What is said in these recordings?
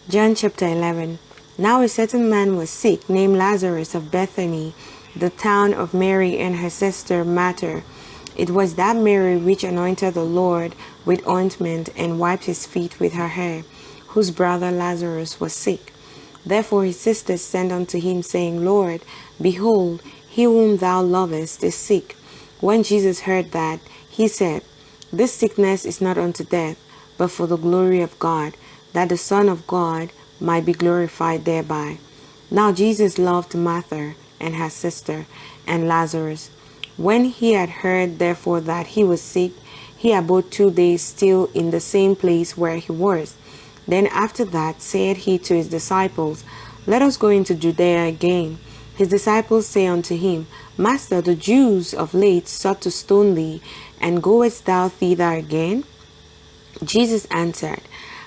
John chapter 11. Now a certain man was sick, named Lazarus of Bethany, the town of Mary and her sister Martha. It was that Mary which anointed the Lord with ointment and wiped his feet with her hair, whose brother Lazarus was sick. Therefore his sisters sent unto him, saying, Lord, behold, he whom thou lovest is sick. When Jesus heard that, he said, This sickness is not unto death, but for the glory of God, that the Son of God might be glorified thereby. Now Jesus loved Martha and her sister and Lazarus. When he had heard therefore that he was sick, he abode 2 days still in the same place where he was. Then after that said he to his disciples, Let us go into Judea again. His disciples say unto him, Master, the Jews of late sought to stone thee, and goest thou thither again? Jesus answered,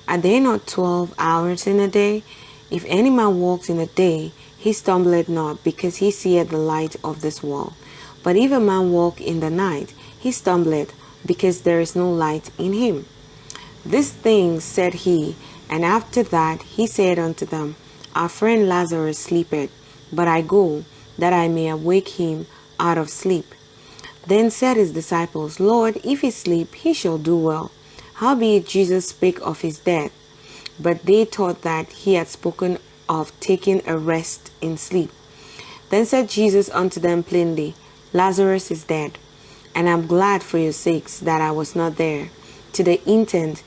Are there not 12 hours in a day? If any man walks in the day, he stumbleth not, because he seeth the light of this world. But if a man walk in the night, he stumbleth, because there is no light in him. These things said he, and after that he said unto them, Our friend Lazarus sleepeth, but I go, that I may awake him out of sleep. Then said his disciples, Lord, if he sleep, he shall do well. Howbeit Jesus spake of his death, but they thought that he had spoken of taking a rest in sleep. Then said Jesus unto them plainly, Lazarus is dead, and I am glad for your sakes that I was not there, to the intent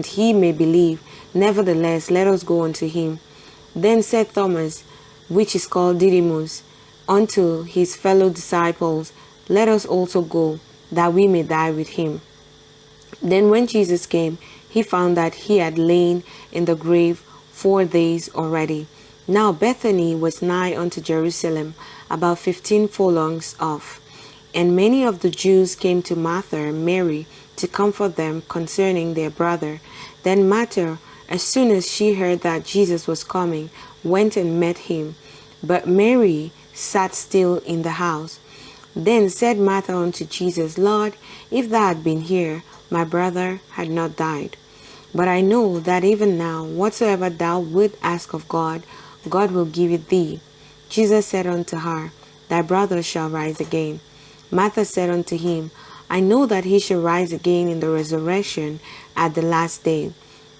he may believe. Nevertheless, let us go unto him. Then said Thomas, which is called Didymus, unto his fellow disciples, Let us also go, that we may die with him. Then when Jesus came, he found that he had lain in the grave 4 days already. Now Bethany was nigh unto Jerusalem, about 15 furlongs off. And many of the Jews came to Martha and Mary to comfort them concerning their brother. Then Martha, as soon as she heard that Jesus was coming, went and met him. But Mary sat still in the house. Then said Martha unto Jesus, Lord, if thou had been here, my brother had not died. But I know that even now, whatsoever thou wilt ask of God, God will give it thee. Jesus said unto her, Thy brother shall rise again. Martha said unto him, I know that he shall rise again in the resurrection at the last day.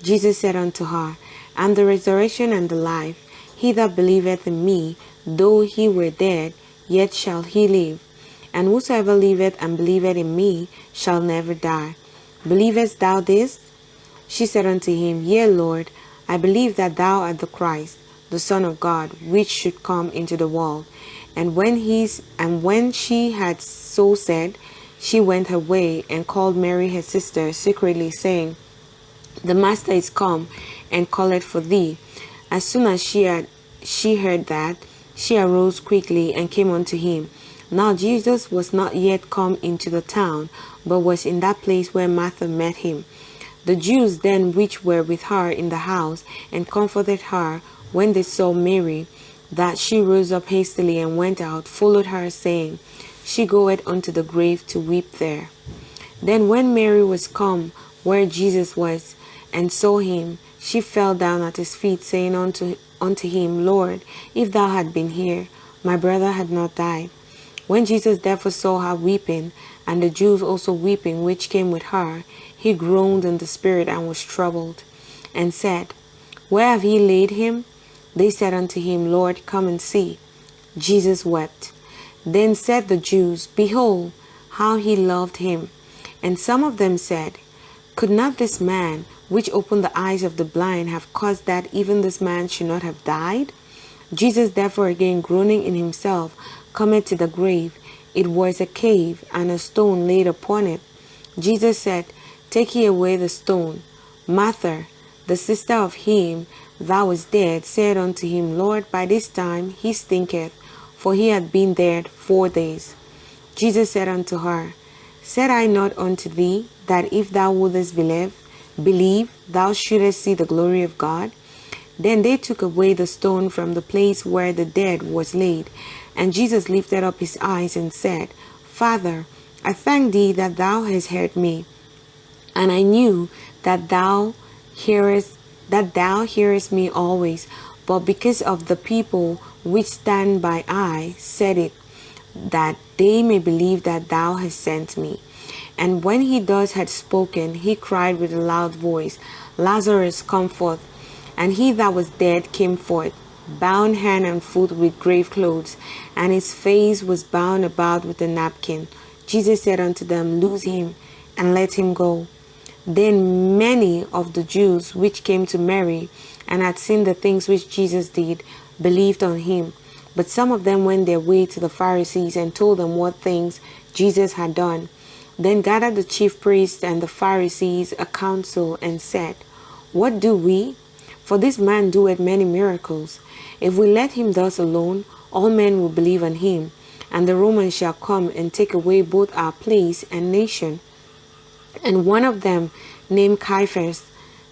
Jesus said unto her, I am the resurrection and the life. He that believeth in me, though he were dead, yet shall he live. And whosoever liveth and believeth in me shall never die. Believest thou this? She said unto him, Yea, Lord, I believe that thou art the Christ, the Son of God, which should come into the world. And when she had so said, she went her way and called Mary her sister secretly, saying, The Master is come, and calleth for thee. As soon as she heard that, she arose quickly and came unto him. Now Jesus was not yet come into the town, but was in that place where Martha met him. The Jews then which were with her in the house, and comforted her, when they saw Mary, that she rose up hastily and went out, followed her, saying, She goeth unto the grave to weep there. Then when Mary was come where Jesus was, and saw him, she fell down at his feet, saying unto him, Lord, if thou had been here, my brother had not died. When Jesus therefore saw her weeping, and the Jews also weeping which came with her, he groaned in the spirit and was troubled, and said, Where have ye laid him? They said unto him, Lord, come and see. Jesus wept. Then said the Jews, Behold, how he loved him. And some of them said, Could not this man, which opened the eyes of the blind, have caused that even this man should not have died? Jesus therefore again groaning in himself, cometh to the grave. It was a cave, and a stone laid upon it. Jesus said, Take ye away the stone. Martha, the sister of him that was dead, said unto him, Lord, by this time he stinketh, for he had been there 4 days. Jesus said unto her, Said I not unto thee, that if thou wouldest believe, thou shouldest see the glory of God? Then they took away the stone from the place where the dead was laid. And Jesus lifted up his eyes and said, Father, I thank thee that thou hast heard me. And I knew that thou hearest that thou hearest me always, but because of the people which stand by, I said it, that they may believe that thou hast sent me. And when he thus had spoken, he cried with a loud voice, Lazarus, come forth. And he that was dead came forth, bound hand and foot with grave clothes, and his face was bound about with a napkin. Jesus said unto them, Loose him, and let him go. Then many of the Jews which came to Mary, and had seen the things which Jesus did, believed on him. But some of them went their way to the Pharisees, and told them what things Jesus had done. Then gathered the chief priests and the Pharisees a council, and said, What do we? For this man doeth many miracles. If we let him thus alone, all men will believe on him, and the Romans shall come and take away both our place and nation. And one of them, named Caiaphas,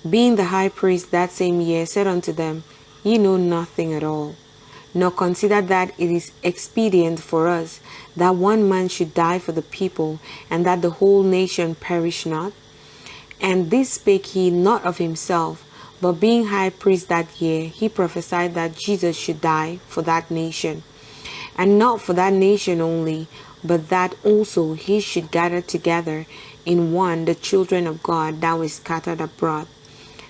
being the high priest that same year, said unto them, Ye know nothing at all, nor consider that it is expedient for us that one man should die for the people, and that the whole nation perish not. And this spake he not of himself, but being high priest that year, he prophesied that Jesus should die for that nation, and not for that nation only, but that also he should gather together in one the children of God that were scattered abroad.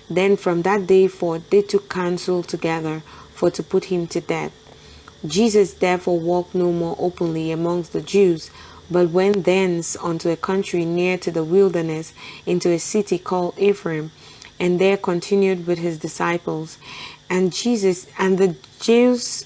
Then from that day forth they took counsel together for to put him to death. Jesus therefore walked no more openly amongst the Jews, but went thence unto a country near to the wilderness, into a city called Ephraim, and there continued with his disciples. And the Jews'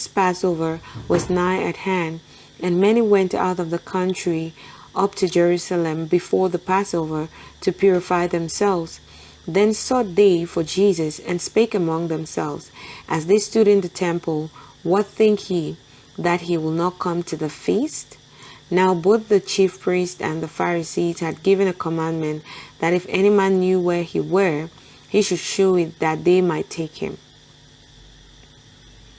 Passover was nigh at hand, and many went out of the country up to Jerusalem before the Passover to purify themselves. Then sought they for Jesus, and spake among themselves, as they stood in the temple, What think ye, that he will not come to the feast? Now both the chief priests and the Pharisees had given a commandment, that if any man knew where he were, he should shew it, that they might take him.